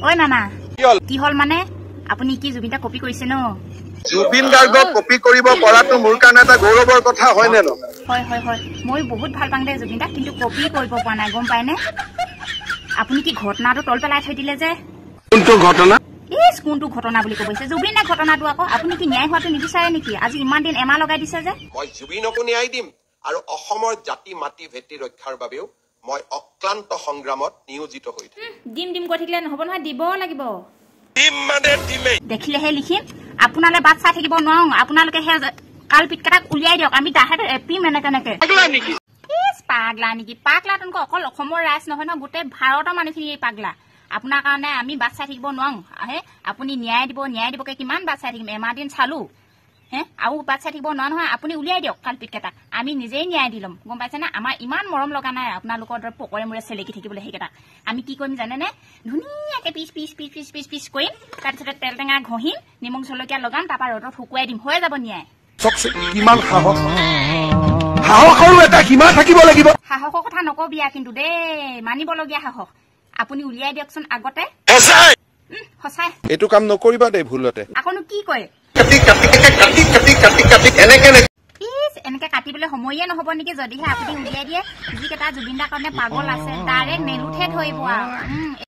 ঐ নানা কি হল মানে আপুনি কি জুবিন দা কপি কৰিছে ন জুবিন গাৰ্গক কপি কৰিব পৰাটো মোৰ কাৰণে এটা গৌৰৱৰ কথা হয় নে নহয় হয় হয় হয় মই বহুত ভাল পাং দে জুবিন দা কিন্তু কপি কৰিব পৰা নাই গম পায়নে আপুনি কি ঘটনাটো তল পেলাই থৈ দিলে যে কোনটো ঘটনা কোনটো ঘটনা বুলি কৈছে জুবিন দা ঘটনাটো আকৌ আপুনি কি ন্যায় হোৱাটো নিবিচাৰে নেকি আজি ইমান দিন এমাহ লগাই দিছে যে মই জুবিনকো ন্যায় দিম আৰু অসমৰ জাতি মাটি ভেটি ৰক্ষাৰ বাবেও মই অক্লান্ত সংগ্ৰামত নিয়োজিত হৈ থাকিম দিম কৈ থাকিলে নহব নহয় দিব লাগিব দিম মানে দিমে দেখিলেহে লিখিম আপোনালে বাট চাই থাকিব নোৱাৰো আপোনালোকে হে কাল পিটকাটাক উলিয়াই দিয়ক আমি তাহাঁতে এপিম এনেকে পাগলা নেকি পাগলা তোনক অকল অসমৰ ৰাইজ নহয় ন গোটেই ভাৰতৰ মানুহখিনি এই পাগলা আপোনাৰ কাৰণে আমি বাট চাই থাকিব নোৱাৰো হে আপুনি ন্যায় দিবকে কিমান বাট চাই থাকিম এমাহ দিন চালো হে আৰু বাট চাই থাকিব নোৱাৰো নহয় আপুনি উলিয়াই দিয়ক কাল পিটকাটাক আমি নিজেই ন্যায় দি ল'ম গম পাইছে না আমাৰ ইমান মৰম লগা নাই আপোনালোকৰ দৰে পকৰে মূৰে চেলেকি থাকিবলৈ সেইকেইটাক আমি কি কৰিম জানেনে ধুনীয়াকে পিচ কৰিম তাৰপিছতে তেল টেঙা ঘঁহিম নিমখ জলকীয়া লগাম তাৰপৰা ৰ'দত শুকুৱাই দিম হৈ যাব ন্যায় কিমান সাহসৰো এটা সীমা থাকিব লাগিব সাহসৰ কথা নকবিয়া কিন্তু দেই মানিবলগীয়া সাহস আপুনি উলিয়াই দিয়কচোন আগতে সঁচাই এইটো কাম নকৰিবা দেই ভুলতে আকৌনো কি কয় এনেকে কাটিবলৈ সময়ে নহব নেকি যদিহে আপুনি উলিয়াই দিয়ে যিকেইটা জুবিন দাৰ কাৰণে পাগল আছে ডাইৰেক্ট মেলুতহে ধৰিব আৰু